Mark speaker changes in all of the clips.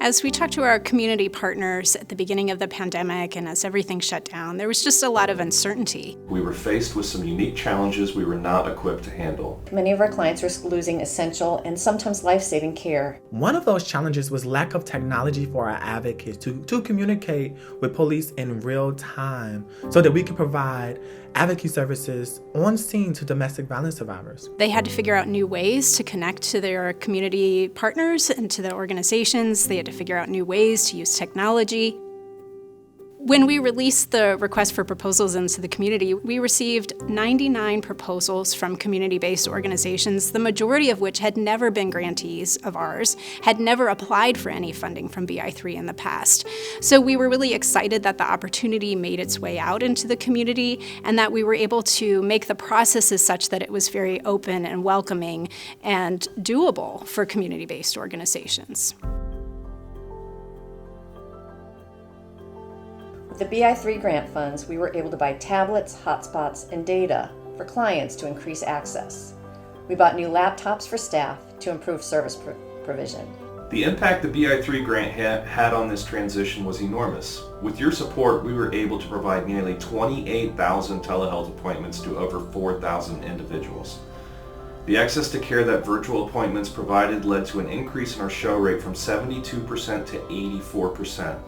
Speaker 1: As we talked to our community partners at the beginning of the pandemic and as everything shut down, there was just a lot of uncertainty.
Speaker 2: We were faced with some unique challenges we were not equipped to handle.
Speaker 3: Many of our clients risk losing essential and sometimes life-saving care.
Speaker 4: One of those challenges was lack of technology for our advocates to communicate with police in real time so that we could provide advocacy services on scene to domestic violence survivors.
Speaker 1: They had to figure out new ways to connect to their community partners and to the organizations. They had to figure out new ways to use technology. When we released the request for proposals into the community, we received 99 proposals from community-based organizations, the majority of which had never been grantees of ours, had never applied for any funding from bi3 in the past. So we were really excited that the opportunity made its way out into the community and that we were able to make the processes such that it was very open and welcoming and doable for community-based organizations.
Speaker 3: With the bi3 grant funds, we were able to buy tablets, hotspots, and data for clients to increase access. We bought new laptops for staff to improve service provision.
Speaker 2: The impact the bi3 grant had on this transition was enormous. With your support, we were able to provide nearly 28,000 telehealth appointments to over 4,000 individuals. The access to care that virtual appointments provided led to an increase in our show rate from 72% to 84%.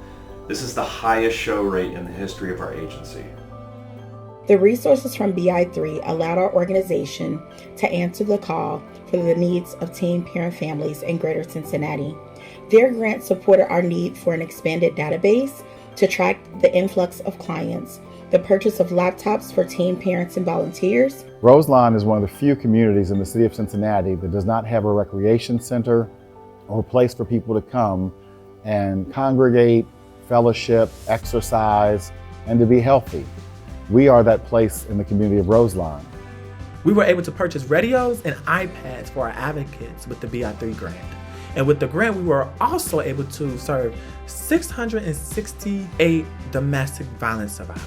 Speaker 2: This is the highest show rate in the history of our agency.
Speaker 5: The resources from bi3 allowed our organization to answer the call for the needs of teen parent families in Greater Cincinnati. Their grant supported our need for an expanded database to track the influx of clients, the purchase of laptops for teen parents and volunteers.
Speaker 6: Roselawn is one of the few communities in the city of Cincinnati that does not have a recreation center or a place for people to come and congregate, fellowship, exercise, and to be healthy. We are that place in the community of Roselawn.
Speaker 4: We were able to purchase radios and iPads for our advocates with the bi3 grant. And with the grant, we were also able to serve 668 domestic violence survivors.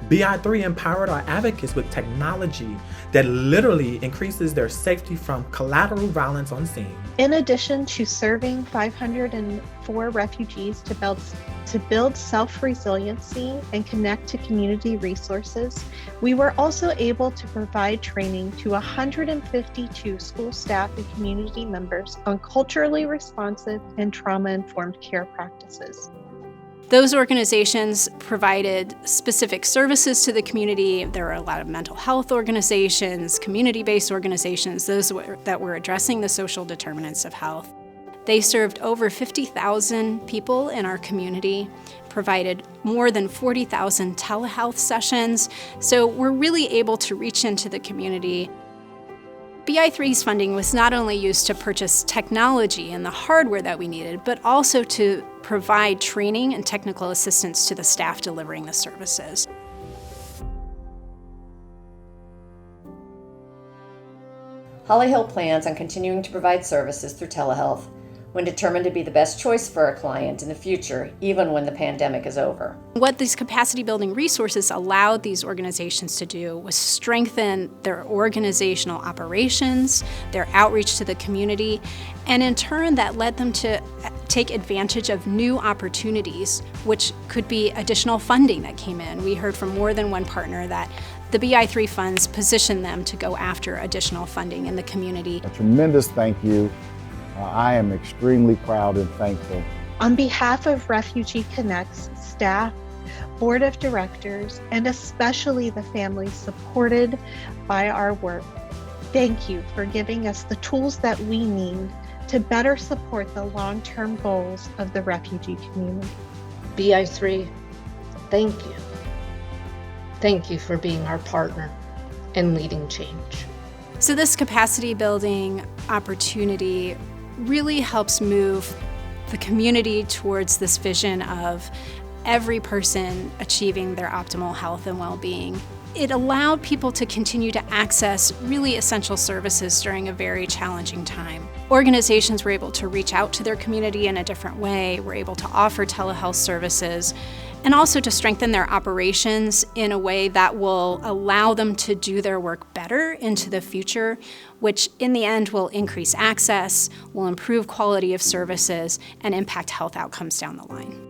Speaker 4: bi3 empowered our advocates with technology that literally increases their safety from collateral violence on scene.
Speaker 7: In addition to serving 504 refugees to build self-resiliency and connect to community resources, we were also able to provide training to 152 school staff and community members on culturally responsive and trauma-informed care practices.
Speaker 1: Those organizations provided specific services to the community. There were a lot of mental health organizations, community-based organizations, those that were addressing the social determinants of health. They served over 50,000 people in our community, provided more than 40,000 telehealth sessions. So we're really able to reach into the community. bi3's funding was not only used to purchase technology and the hardware that we needed, but also to provide training and technical assistance to the staff delivering the services.
Speaker 3: Holly Hill plans on continuing to provide services through telehealth when determined to be the best choice for our client in the future, even when the pandemic is over.
Speaker 1: What these capacity building resources allowed these organizations to do was strengthen their organizational operations, their outreach to the community, and in turn that led them to take advantage of new opportunities, which could be additional funding that came in. We heard from more than one partner that the bi3 funds positioned them to go after additional funding in the community.
Speaker 6: A tremendous thank you. I am extremely proud and thankful.
Speaker 7: On behalf of Refugee Connect's staff, board of directors, and especially the families supported by our work, thank you for giving us the tools that we need to better support the long-term goals of the refugee community.
Speaker 8: bi3, thank you. Thank you for being our partner and leading change.
Speaker 1: So this capacity building opportunity really helps move the community towards this vision of every person achieving their optimal health and well-being. It allowed people to continue to access really essential services during a very challenging time. Organizations were able to reach out to their community in a different way, were able to offer telehealth services, and also to strengthen their operations in a way that will allow them to do their work better into the future, which in the end will increase access, will improve quality of services, and impact health outcomes down the line.